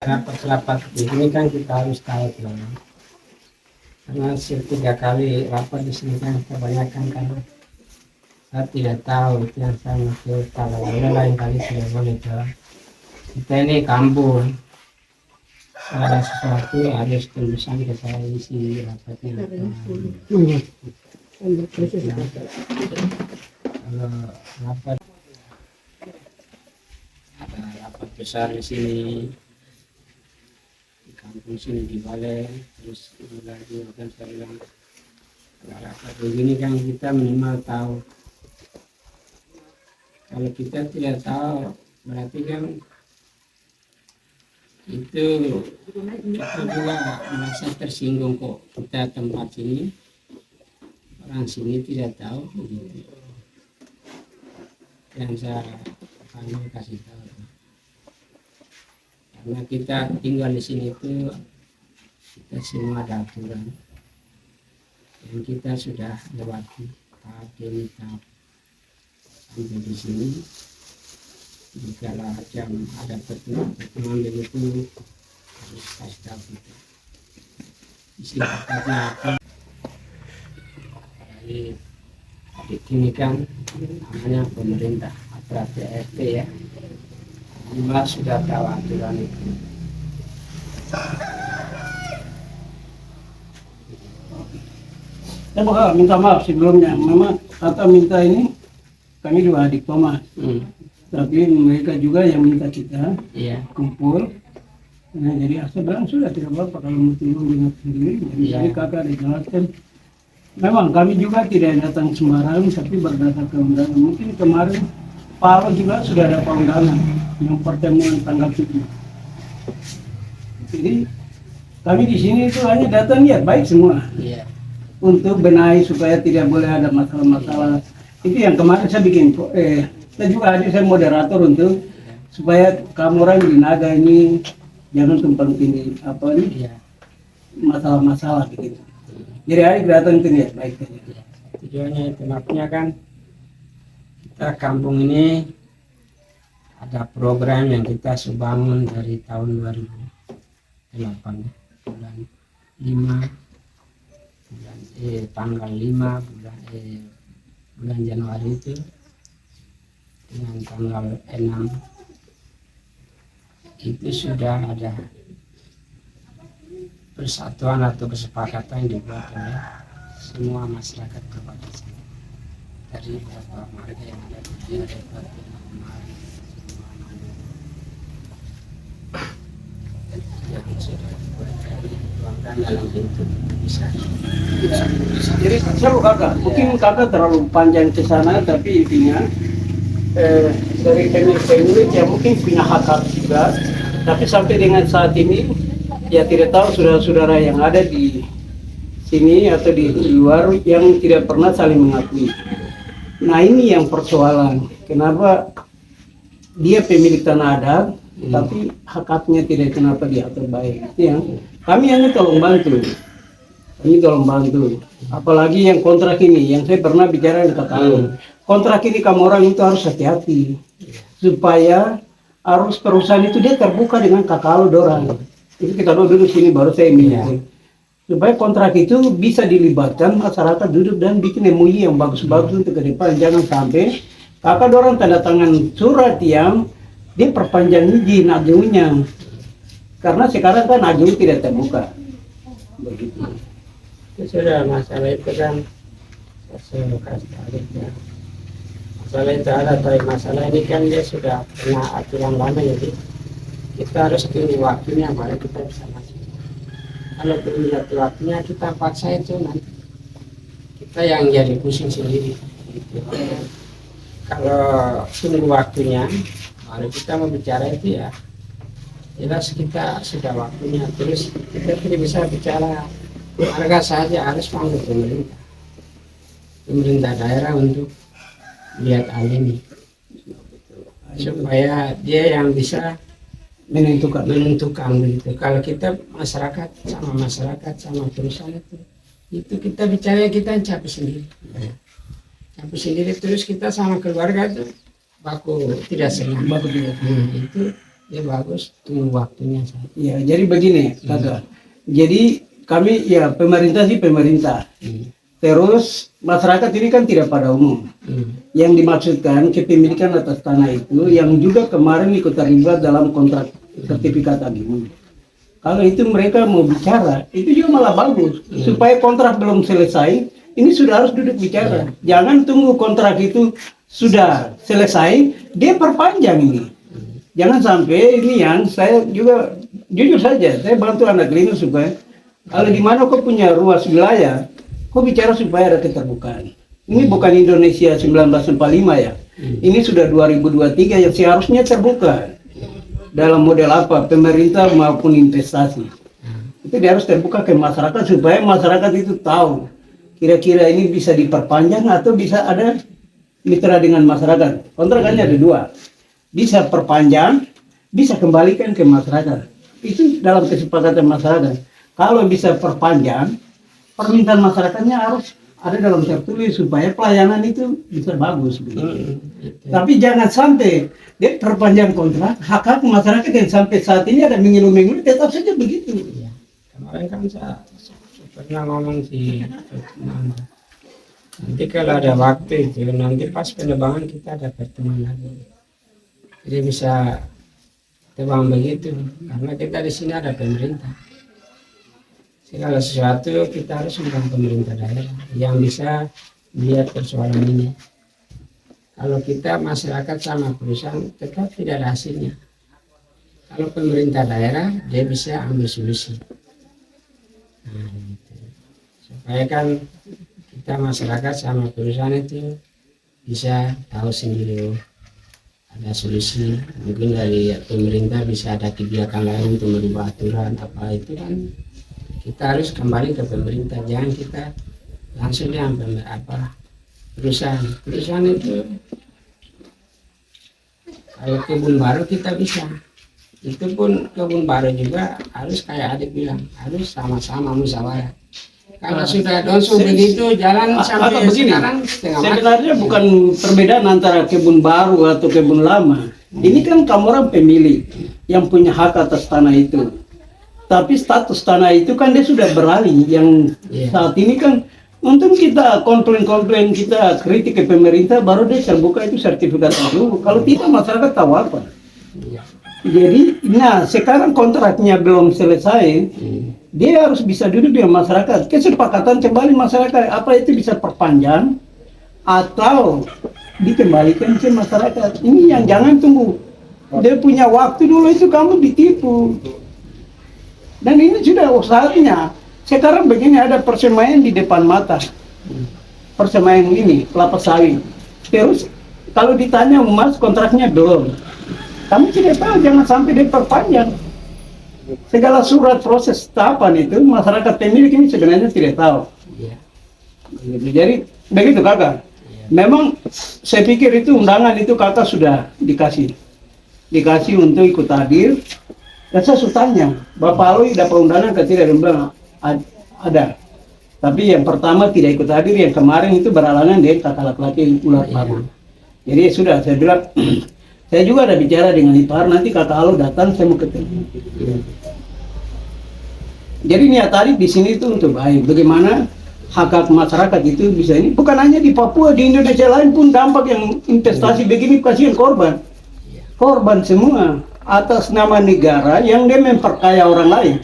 rapat-rapat ini kan kita harus tahu dong. Karena tiga kali rapat di sini kan kebanyakan kan saya tidak tahu itu yang saya maksud. Kalau lain kali tidak boleh tahu. Kita ini kampung, ada sesuatu harus tulisan ke saya isi rapatnya. Kalau rapat ada rapat besar di sini, di kampung sini di Balai, terus lagi kan saya bilang kalau rapat begini kan kita minimal tahu. Kalau kita tidak tahu berarti kan itu kita juga merasa tersinggung kok kita tempat sini orang sini tidak tahu begitu. Yang saya akan kasih tahu karena kita tinggal di sini itu kita semua ada aturan dan kita sudah lewati tahap demi tahap sampai di sini. Jika jam ada pertemuan begitu harus kasih tahu kita istilahnya apa. Jadi ini kan namanya pemerintah atau PRT ya, Mbak sudah tahu aturan itu. Saya bakal minta maaf sebelumnya, memang kata minta ini kami dua adik Thomas. Tapi mereka juga yang minta kita kumpul. Nah, jadi saya bilang sudah tidak apa-apa kalau mau timbul dengan sendiri. Jadi kakak dijelaskan. Memang kami juga tidak datang sembarangan, tapi berdasarkan undangan. Mungkin kemarin Pak Alo juga sudah ada undangan yang pertemuan tanggal 7. Jadi kami di sini itu hanya datang niat baik semua. Untuk benahi supaya tidak boleh ada masalah-masalah. Itu yang kemarin saya bikin. Saya juga adik saya moderator untuk supaya kamu orang di Naga ini jangan tumpang tindih apa nih masalah-masalah begitu. Jadi adik datang itu niat baik saja. Tujuannya itu maksudnya kan kita kampung ini ada program yang kita bangun dari tahun 2008 bulan 5 tanggal 5 bulan Januari itu dengan tanggal 6 itu sudah ada persatuan atau kesepakatan yang dibuat oleh semua masyarakat kabupaten sini. Dari beberapa marga yang ada di daerah yang sudah dibuat dari dituangkan dalam bentuk bisa. Jadi seru kakak, mungkin kakak terlalu panjang ke sana, tapi intinya dari pemilik ya mungkin punya hak juga, tapi sampai dengan saat ini ya tidak tahu saudara-saudara yang ada di sini atau di luar yang tidak pernah saling mengakui. Nah ini yang persoalan, kenapa dia pemilik tanah adat tapi hak-haknya tidak kenapa diatur baik. Itu yang kami hanya tolong bantu. Apalagi yang kontrak ini, yang saya pernah bicara dengan kakak. Kontrak ini kamu orang itu harus hati-hati supaya arus perusahaan itu dia terbuka dengan kakak dorang. Itu kita dulu sini baru saya ini. Supaya kontrak itu bisa dilibatkan masyarakat duduk dan bikin MOU yang bagus-bagus untuk ke depan. Jangan sampai kakak dorang tanda tangan surat yang dia perpanjang izin ajunya. Karena sekarang kan aju tidak terbuka. Begitu. Itu sudah masalah itu kan saya kasih tahu ya. Masalah itu ada, tapi masalah ini kan dia sudah kena aturan lama, jadi kita harus tunggu waktunya baru kita bisa masuk. Kalau belum lihat waktunya kita paksa itu nanti kita yang jadi pusing sendiri gitu. Kalau tunggu waktunya baru kita mau bicara itu ya jelas kita sudah waktunya, terus kita tidak bisa bicara harga saja, harus panggil pemerintah daerah untuk lihat hal ini supaya dia yang bisa menentukan begitu. Kalau kita masyarakat sama perusahaan itu kita bicara kita capek sendiri terus kita sama keluarga itu baku tidak senang itu Ya bagus, tunggu waktunya saja. Ya, jadi begini, kakak. Jadi kami ya pemerintah sih pemerintah. Terus masyarakat ini kan tidak pada umum. Yang dimaksudkan kepemilikan atas tanah itu yang juga kemarin ikut terlibat dalam kontrak sertifikat agreement. Kalau itu mereka mau bicara, itu juga malah bagus. Supaya kontrak belum selesai, ini sudah harus duduk bicara. Jangan tunggu kontrak itu sudah selesai, dia perpanjang ini. Jangan sampai ini yang saya juga jujur saja, saya bantu anak Linus supaya kalau di mana kau punya ruas wilayah, kau bicara supaya ada keterbukaan. Ini bukan Indonesia 1945 ya. Ini sudah 2023 yang seharusnya terbuka. Dalam model apa? Pemerintah maupun investasi. Itu dia harus terbuka ke masyarakat supaya masyarakat itu tahu. Kira-kira ini bisa diperpanjang atau bisa ada mitra dengan masyarakat. Kontrakannya ada dua. Bisa perpanjang, bisa kembalikan ke masyarakat. Itu dalam kesepakatan masyarakat. Kalau bisa perpanjang, permintaan masyarakatnya harus ada dalam tertulis supaya pelayanan itu bisa bagus. Tapi jangan sampai dia perpanjang kontrak, hak-hak masyarakat yang sampai saat ini ada mengeluh-mengeluh tetap saja begitu. Ya. Kemarin kan saya pernah ngomong sih, nanti kalau ada waktu itu, nanti pas penerbangan kita ada pertemuan lagi. Jadi bisa terbang begitu, karena kita di sini ada pemerintah. Segala sesuatu kita harus undang pemerintah daerah yang bisa melihat persoalan ini. Kalau kita masyarakat sama perusahaan tetap tidak ada hasilnya. Kalau pemerintah daerah dia bisa ambil solusi. Nah, gitu. Supaya kan kita masyarakat sama perusahaan itu bisa tahu sendiri ada solusi. Mungkin dari pemerintah bisa ada kebijakan lain untuk merubah aturan apa itu kan. Kita harus kembali ke pemerintah, jangan kita langsung yang perusahaan itu kalau kebun baru kita bisa, itu pun kebun baru juga harus kayak adik bilang harus sama-sama musyawarah. Kalau sudah langsung begitu jalan sampai begini, sekarang setengah sebenarnya bukan perbedaan antara kebun baru atau kebun lama. Ini kan kamu orang pemilik yang punya hak atas tanah itu. Tapi status tanah itu kan dia sudah beralih. Yang saat ini kan untung kita komplain kita kritik ke pemerintah baru dia terbuka itu sertifikat dulu. Kalau tidak masyarakat tahu apa. Jadi, nah sekarang kontraknya belum selesai, dia harus bisa duduk dengan masyarakat. Kesepakatan kembali masyarakat apa itu bisa perpanjang atau dikembalikan ke masyarakat. Ini yang jangan tunggu. Dia punya waktu dulu itu kamu ditipu. Dan ini sudah saatnya. Sekarang begini ada persemaian di depan mata. Persemaian ini, kelapa sawit. Terus kalau ditanya Mas kontraknya belum. Kami tidak tahu, jangan sampai diperpanjang. Segala surat proses tahapan itu masyarakat pemilik ini sebenarnya tidak tahu. Jadi begitu kakak. Memang saya pikir itu undangan itu kakak sudah dikasih untuk ikut hadir. Dan saya sudah tanya, Bapak Alwi dapat undangan ke tidak? Ada. Tapi yang pertama tidak ikut hadir, yang kemarin itu beralangan dengan kakak laki-laki ular paru. Jadi sudah, saya bilang, saya juga ada bicara dengan ipar, nanti kakak Alwi datang, saya mau ketemu. Jadi niat tadi di sini itu untuk baik. Bagaimana hak-hak masyarakat itu bisa ini, bukan hanya di Papua, di Indonesia lain pun dampak yang investasi begini kasihan korban. Korban semua. Atas nama negara yang dia memperkaya orang lain.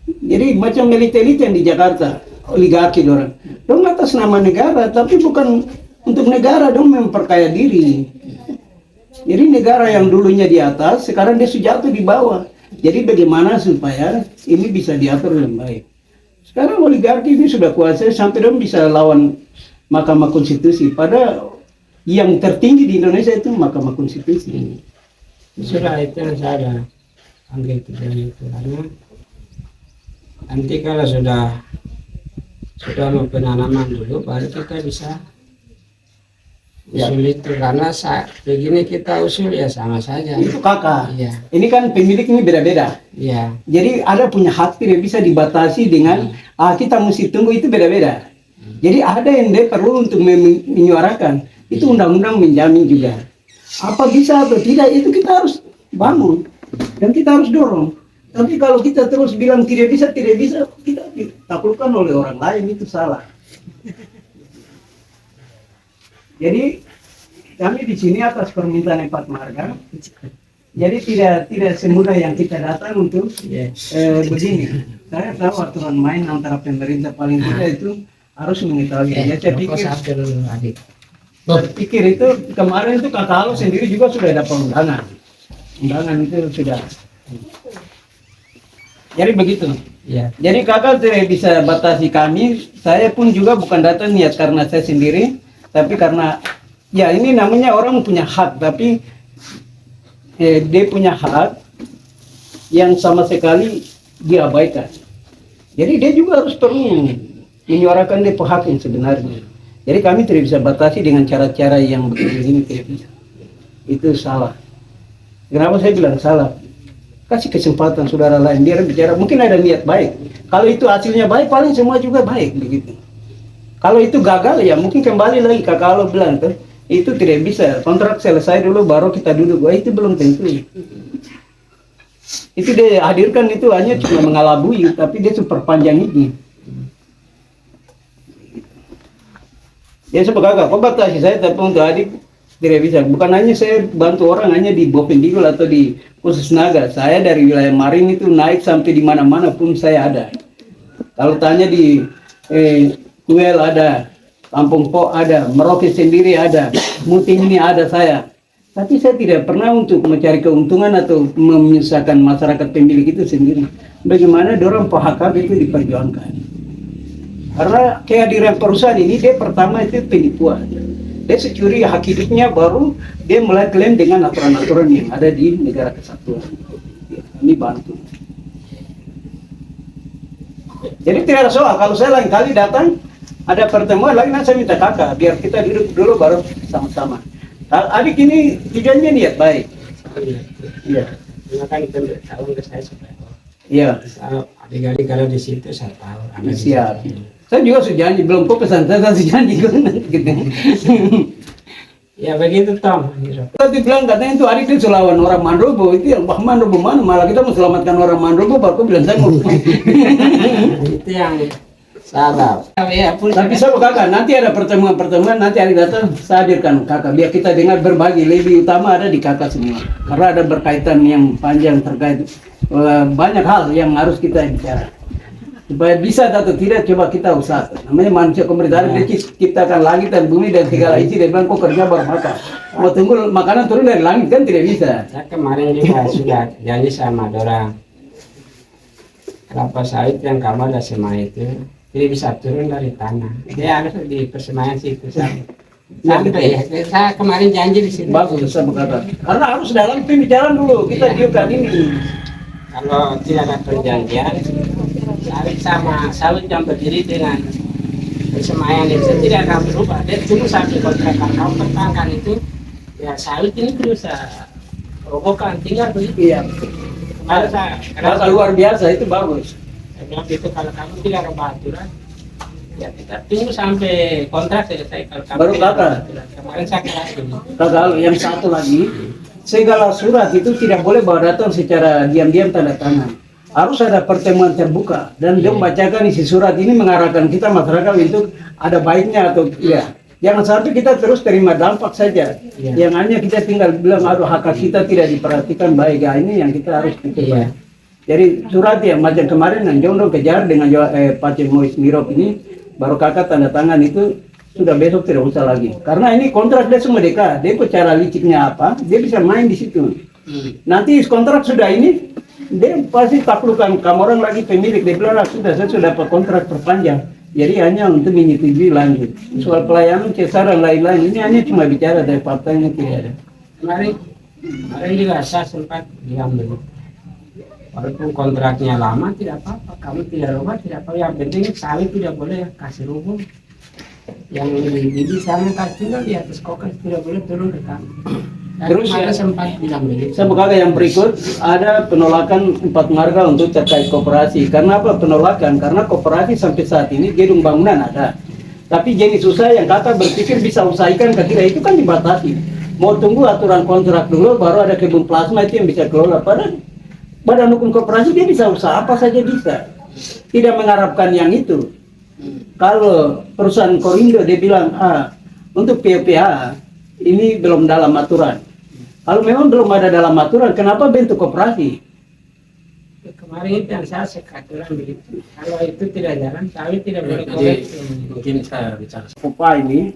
Jadi macam elit-elit yang di Jakarta, oligarki orang. Dong atas nama negara, tapi bukan untuk negara, dong memperkaya diri. Jadi negara yang dulunya di atas, sekarang dia sudah jatuh di bawah. Jadi bagaimana supaya ini bisa diatur dengan baik. Sekarang oligarki ini sudah kuasa sampai dong bisa lawan Mahkamah Konstitusi. Padahal yang tertinggi di Indonesia itu Mahkamah Konstitusi. Sudah itu yang saya panggil itu karena nanti kalau sudah mau penanaman dulu baru kita bisa usul itu karena begini kita usul ya sama saja. Itu kakak. Iya. Ini kan pemilik ini beda-beda. Iya. Jadi ada punya hak tidak bisa dibatasi dengan kita mesti tunggu, itu beda-beda. Jadi ada yang dia perlu untuk menyuarakan. Itu undang-undang menjamin juga. Apa bisa atau tidak itu kita harus bangun dan kita harus dorong. Tapi kalau kita terus bilang tidak bisa, kita ditaklukkan oleh orang lain, itu salah. Jadi kami di sini atas permintaan Empat Marga. Jadi tidak semudah yang kita datang untuk begini. Saya tahu aturan main antara pemerintah paling tidak itu harus mengetahui. Ya, saya pikir itu kemarin itu Kakak Alo sendiri juga sudah dapat undangan. Undangan itu sudah. Jadi begitu. Ya. Jadi kakak tidak bisa batasi kami. Saya pun juga bukan datang niat karena saya sendiri, tapi karena ya ini namanya orang punya hak, tapi dia punya hak yang sama sekali diabaikan. Jadi dia juga harus perlu menyuarakan dia hak yang sebenarnya. Jadi kami tidak bisa batasi dengan cara-cara yang begini, tidak bisa. Itu salah. Kenapa saya bilang salah? Kasih kesempatan saudara lain biar bicara, mungkin ada niat baik. Kalau itu hasilnya baik, paling semua juga baik begitu. Kalau itu gagal ya mungkin kembali lagi Kakak Alo bilang tuh, itu tidak bisa, kontrak selesai dulu baru kita duduk. Wah, itu belum tentu. Itu dia hadirkan itu hanya cuma mengalabui, tapi dia super panjang ini. Ya sebab kakak, kok batasi saya tapi untuk adik tidak bisa. Bukan hanya saya bantu orang hanya di Bovendigul atau di Khusus Naga. Saya dari wilayah Maring itu naik sampai di mana-mana pun saya ada. Kalau tanya di Kuel ada, Kampung Po ada, Merauke sendiri ada, Muting ini ada saya. Tapi saya tidak pernah untuk mencari keuntungan atau menyusahkan masyarakat pemilik itu sendiri. Bagaimana dorong PHK itu diperjuangkan. Karena kehadiran perusahaan ini dia pertama itu penipuan. Dia securi hak hidupnya baru dia mulai klaim dengan aturan-aturan yang ada di negara kesatuan. Ini bantu. Jadi tidak ada soal. Kalau saya lain kali datang ada pertemuan lagi nanti saya minta kakak biar kita duduk dulu baru sama-sama. Adik ini tujuannya niat baik. Iya. Karena kan tahun ke saya sudah. Iya. Adik-adik kalau di situ saya tahu. Siap. Saya juga sudah janji, belum kok pesan saya sudah janji gitu. Ya begitu Tom. Tadi bilang katanya itu adik itu lawan orang Mandrobo, itu yang Mandrobo mana? Malah kita mau selamatkan orang Mandrobo, baru bilang saya mau. Itu yang salah. Ya, tapi saya kakak, nanti ada pertemuan-pertemuan, nanti adik datang, saya hadirkan kakak, biar kita dengar berbagi, lebih utama ada di kakak semua. Karena ada berkaitan yang panjang terkait banyak hal yang harus kita bicara. Supaya bisa atau tidak, coba kita usahakan. Namanya manusia pemerintahan, dia ciptakan langit dan bumi dan segala isi, dia bilang kok kerja baru makan. Mau tunggu makanan turun dari langit kan tidak bisa. Saya kemarin juga sudah janji sama dorang. Kelapa sawit yang kamu ada semua itu tidak bisa turun dari tanah. Dia harus di persemaian situ sampai ya. Saya kemarin janji di sini. Bagus, saya berkata. Karena harus dalam pembicaraan dulu, kita diukan ini. Kalau tidak ada perjanjian, sawit sama sawit yang berdiri dengan persemaian itu tidak akan berubah. Dia cuma sampai kontrak kamu pertangkan itu, ya sawit ini bisa robohkan, tinggal begitu. Iya. Kalau luar biasa itu bagus. Saya bilang gitu, kalau kamu tidak rubah aturan, ya kita tunggu sampai kontrak selesai. Kalau kamu Baru kakak. Kemarin saya keras ini. Kakak, yang satu lagi, segala surat itu tidak boleh bawa datang secara diam-diam tanda tangan. Harus ada pertemuan terbuka dan dia membacakan isi surat ini mengarahkan kita masyarakat untuk ada baiknya atau tidak. Jangan sampai kita terus terima dampak saja. Yang hanya kita tinggal bilang aduh hak kita tidak diperhatikan baik. Ya, ini yang kita harus pikirkan. Jadi surat yang macam kemarin yang Jondo kejar dengan Pace Mois Mirop ini baru kakak tanda tangan itu sudah besok tidak usah lagi. Karena ini kontrak dia semua dekat. Dia cara liciknya apa? Dia bisa main di situ. Nanti kontrak sudah ini dia pasti taklukan kamu orang lagi pemilik dia bilang sudah saya sudah dapat kontrak perpanjang jadi hanya untuk menyetujui lanjut soal pelayanan cesar dan lain-lain ini hanya cuma bicara dari partainya tidak ada. Kemarin juga saya sempat bilang dulu walaupun kontraknya lama tidak apa-apa, kamu tidak rubah tidak apa, yang penting sawit tidak boleh kasih rubuh, yang lebih sana kasih tinggal di atas kokas tidak boleh turun ke kamu. Terus ya, sempat bilang begitu. Saya berkata yang berikut ada penolakan Empat Marga untuk terkait koperasi. Karena apa penolakan? Karena koperasi sampai saat ini gedung bangunan ada. Tapi jenis usaha yang kata berpikir bisa usahakan ke kita itu kan dibatasi. mau tunggu aturan kontrak dulu, baru ada kebun plasma itu yang bisa kelola. Padahal badan hukum koperasi dia bisa usaha apa saja bisa, tidak mengharapkan yang itu. Kalau perusahaan Korindo dia bilang, untuk PPH ini belum dalam aturan. Kalau memang belum ada dalam aturan, kenapa bentuk koperasi? Kemarin itu yang saya sekaturan begitu. Kalau itu tidak jalan, sawit tidak boleh Jadi koreksi. mungkin saya bicara. Kopa ini,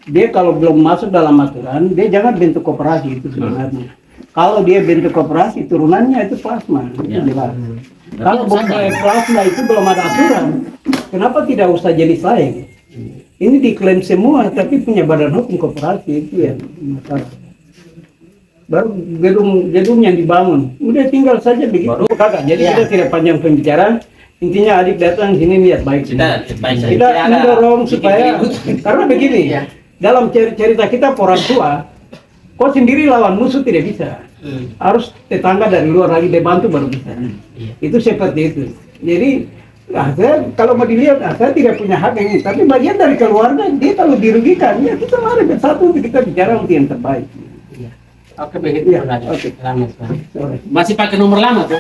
dia kalau belum masuk dalam aturan, dia jangan bentuk koperasi itu sebenarnya. Kalau dia bentuk koperasi, turunannya itu plasma. Itu jelas. Kalau bukan plasma itu belum ada aturan, kenapa tidak usah jenis lain? Ini diklaim semua, tapi punya badan hukum koperasi itu ya masalah. Baru gedung yang dibangun, udah tinggal saja begitu. Kakak, jadi kita tidak panjang pembicaraan. Intinya adik datang sini niat baik. Kita mendorong supaya, karena begini, dalam cerita kita orang tua, kau sendiri lawan musuh tidak bisa. Harus tetangga dari luar lagi dibantu baru bisa. Itu seperti itu. Jadi, saya kalau mau dilihat, saya tidak punya hak yang ini. Tapi bagian dari keluarga, dia kalau dirugikan, ya kita mari bersatu kita bicara untuk yang terbaik. Oke begitu. Oke. Selamat. Masih pakai nomor lama tuh?